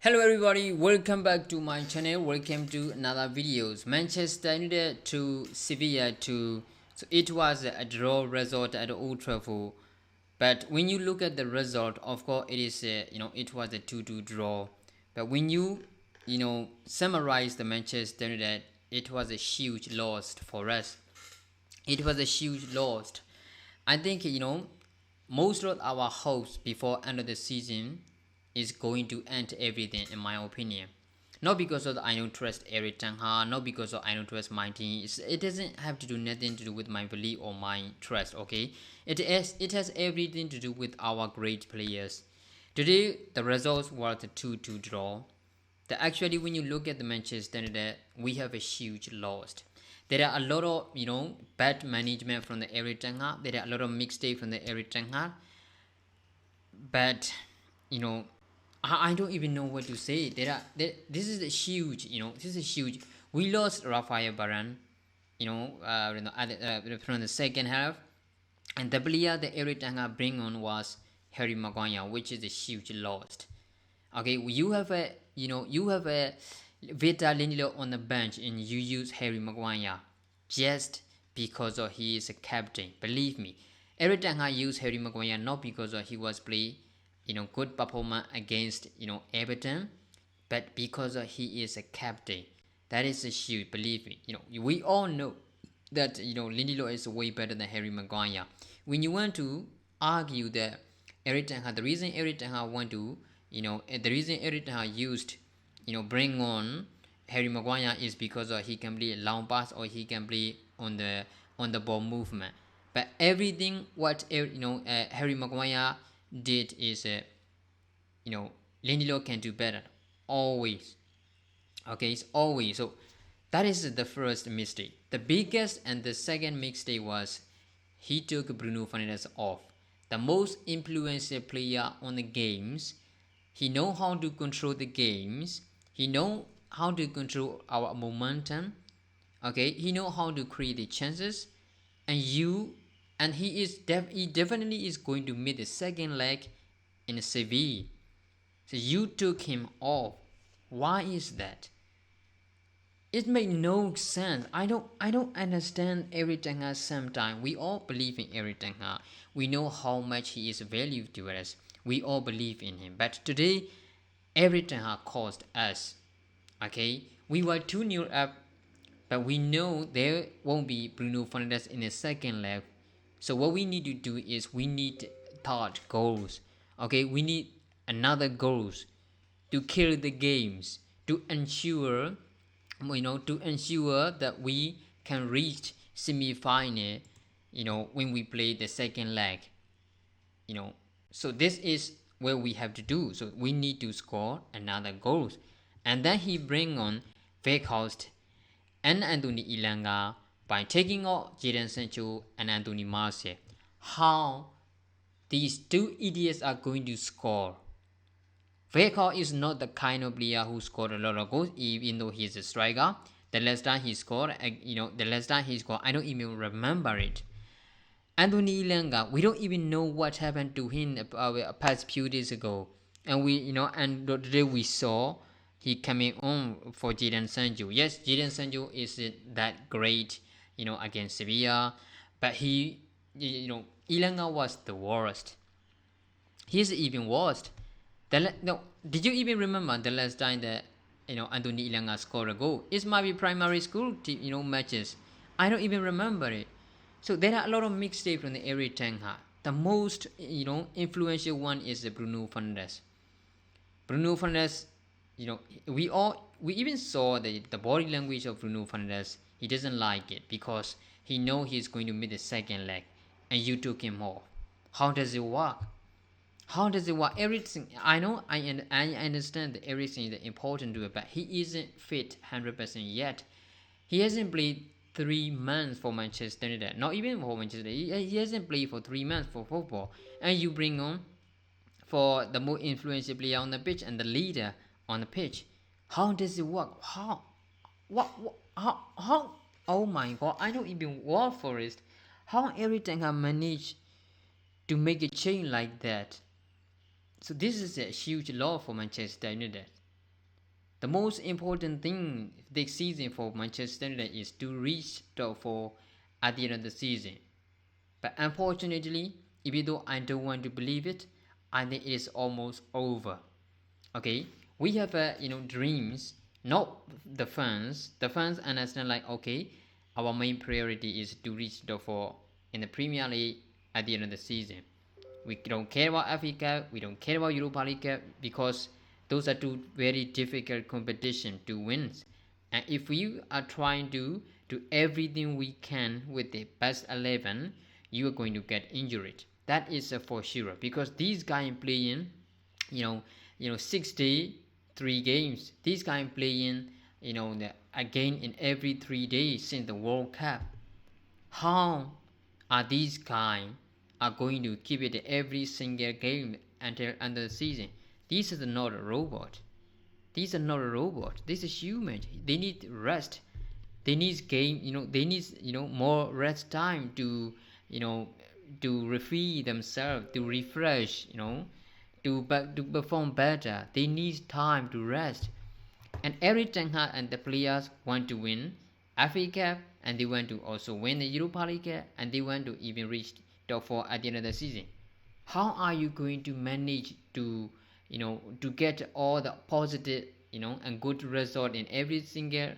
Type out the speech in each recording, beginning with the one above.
Hello everybody, welcome back to my channel. Welcome to another videos. Manchester United to Sevilla so it was a draw result at Old Trafford. But when you look at the result, of course it is it was a 2-2 draw. But when you summarize the Manchester United, it was a huge loss for us. It was a huge loss. I think most of our hopes before end of the season is going to end everything, in my opinion. Not because of I don't trust Eric Ten Hag, not because of I don't trust my team. It doesn't have to do nothing to do with my belief or my trust. Okay, it has everything to do with our great players. Today the results were the 2-2 draw. Actually, when you look at the Manchester United, we have a huge loss. There are a lot of bad management from the Eric Ten Hag. There are a lot of mistake from the Eric Ten Hag. But I don't even know what to say. This is a huge. This is huge. We lost Rafael Varane. From the second half, and the player the Eric Ten Hag bring on was Harry Maguire, which is a huge loss. Okay, you have a Vita Lindelof on the bench, and you use Harry Maguire just because of he is a captain. Believe me, every time I use Harry Maguire not because of he was play good performance against Everton, but because of he is a captain. That is a huge. Believe me, we all know that Lindelof is way better than Harry Maguire. When you want to argue that Eric Ten Hag, the reason Eric Ten Hag want to the reason Eric Ten Hag used bring on Harry Maguire is because he can play long pass or he can play on the ball movement. But everything what Harry Maguire did is Lindelof can do better always. Okay, it's always so. That is the first mistake. The biggest and the second mistake was he took Bruno Fernandes off, the most influential player on the games. He know how to control the games. He know how to control our momentum. Okay, he know how to create the chances, and he definitely is going to meet the second leg in Sevilla. So you took him off. Why is that? It made no sense. I don't understand Eric Ten Hag sometimes. We all believe in Eric Ten Hag. We know how much he is valued to us. We all believe in him. But today, Eric Ten Hag cost us. Okay? We were 2-0 up, but we know there won't be Bruno Fernandes in the second leg. So what we need to do is we need third goals. Okay? We need another goals to kill the games, to ensure that we can reach semi-final when we play the second leg. So this is what we have to do. So we need to score another goal, and then he bring on Hag Cost Us and Anthony Elanga by taking out Jadon Sancho and Anthony Martial. How these two idiots are going to score? Hag Cost Us is not the kind of player who scored a lot of goals, even though he's a striker. The last time he scored, I don't even remember it. Anthony Elanga, we don't even know what happened to him past few days ago, and and today we saw he coming on for Jadon Sancho. Yes, Jadon Sancho is that great, against Sevilla, but Elanga was the worst. He's even worse. No, did you even remember the last time that Anthony Elanga scored a goal? It might be primary school matches. I don't even remember it. So there are a lot of mixtapes from the Eric Ten Hag. The most influential one is the Bruno Fernandes. Bruno Fernandes, we even saw the body language of Bruno Fernandes. He doesn't like it because he know he's going to meet the second leg, and you took him off. How does it work? How does it work? Everything I know, I understand that everything is important to it, but he isn't fit 100% yet. He hasn't played 3 months for Manchester United. Not even for Manchester United. He hasn't played for 3 months for football, and you bring on for the most influential player on the pitch and the leader on the pitch. How does it work? How? What? How? Oh my God! I don't even work for it. How Eric Ten Hag managed to make a change like that? So this is a huge loss for Manchester United. The most important thing this season for Manchester United is to reach top 4 at the end of the season. But unfortunately, even though I don't want to believe it, I think it is almost over. Okay, we have dreams, not the fans. The fans understand like, okay, our main priority is to reach top 4 in the Premier League at the end of the season. We don't care about Africa, we don't care about Europa League because those are two very difficult competition to win. And if we are trying to do everything we can with the best 11, you are going to get injured. That is for sure because these guys playing, you know, 63 games. These guys playing, again in every 3 days since the World Cup. How are these guys are going to keep it every single game until end of the season? This is not a robot. These are not a robot. This is human. They need rest. They need game. They need more rest time to to refill themselves, to refresh. To perform better. They need time to rest. And Eric Ten Hag and the players want to win FA Cup, and they want to also win the Europa League, and they want to even reach top 4 at the end of the season. How are you going to manage to to get all the positive and good result in every single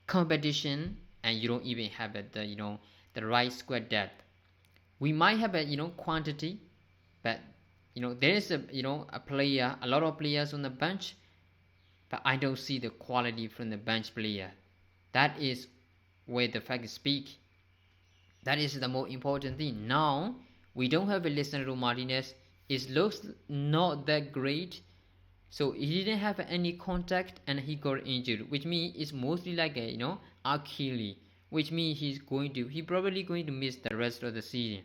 competition, and you don't even have the right squad depth? We might have a quantity, but there is a player, a lot of players on the bench, but I don't see the quality from the bench player. That is where the facts speak. That is the most important thing. Now we don't have a Lisandro Martinez. It looks not that great. So he didn't have any contact and he got injured, which means it's mostly like a Achilles, which means he's probably going to miss the rest of the season.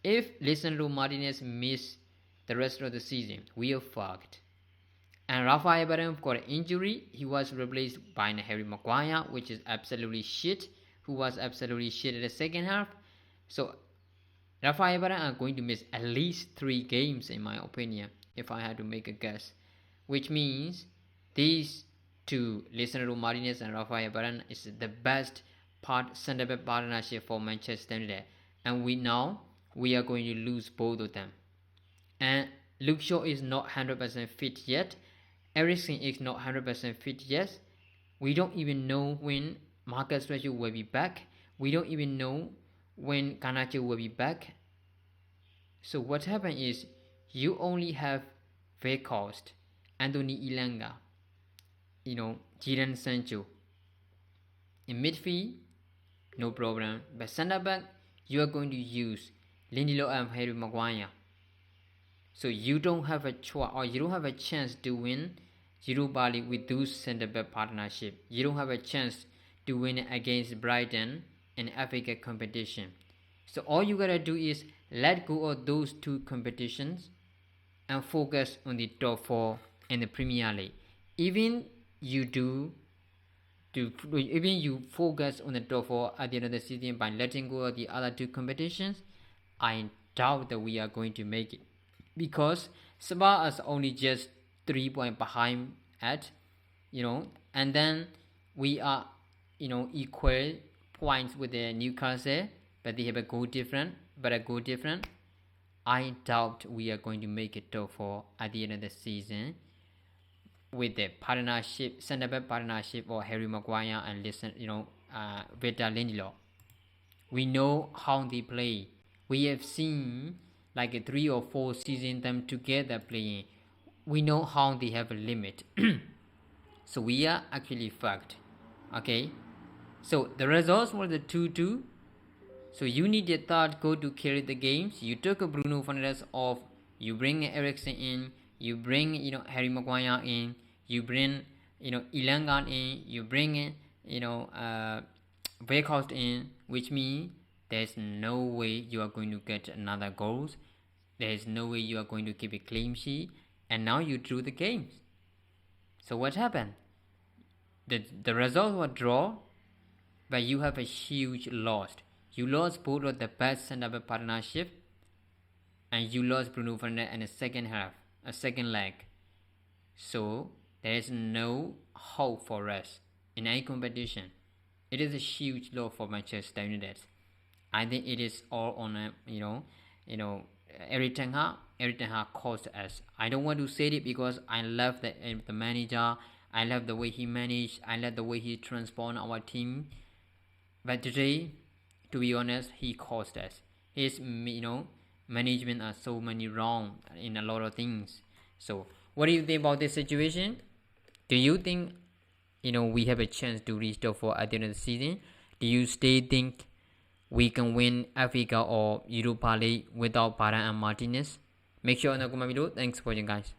If Lisandro Martinez miss the rest of the season, we are fucked. And Rafael Varane got an injury. He was replaced by Harry Maguire, which is absolutely shit, who was absolutely shit in the second half. So Rafael Varane are going to miss at least 3 games in my opinion, if I had to make a guess. Which means these two, Lisandro Martinez and Rafael Varane, is the best centre-back partnership for Manchester United. And we are going to lose both of them. And Luke Shaw is not 100% fit yet. Eriksen is not 100% fit yet. We don't even know when Marcus Rashford will be back. We don't even know when Garnacho will be back. So what happened is you only have Hag Cost, Anthony Elanga, Jadon Sancho. In midfield, no problem. But centre back, you are going to use Lindelof and Harry Maguire. So you don't have a choice, or you don't have a chance to win Europa League with those centre-back partnership. You don't have a chance to win against Brighton in Africa competition. So all you gotta do is let go of those 2 competitions and focus on the top 4 in the Premier League. Even you focus on the top 4 at the end of the season by letting go of the other 2 competitions, I doubt that we are going to make it. Because Sabah is only just 3 points behind and then we are, equal points with the Newcastle, but they have a goal different. I doubt we are going to make it top 4 at the end of the season with the partnership, centre-back partnership of Harry Maguire and Victor Lindelof. We know how they play. We have seen like 3 or 4 seasons them together playing. We know how they have a limit. So we are actually fucked. Okay, so the results were the 2-2. So you need a third goal to carry the games. You took a Bruno Fernandes off. You bring Eriksen in. You bring Harry Maguire in. You bring Elanga in. You bring Weghorst in, which means there's no way you are going to get another goals. There's no way you are going to keep a clean sheet. And now you drew the games. So what happened? The results were draw, but you have a huge loss. You lost both of the best centre-back partnership, and you lost Bruno Fernandes in the second half, a second leg. So There is no hope for us in any competition. It is a huge loss for Manchester United. I think it is all on a everything cost us. I don't want to say it because I love the manager. I love the way he managed. I love the way he transformed our team. But today, to be honest, he cost us. His management are so many wrong in a lot of things. So what do you think about this situation? Do you think we have a chance to reach top 4 at the end of the season? Do you still think we can win Africa or Europa League without Para and Martinez? Make sure in the comment below. Thanks for watching, guys.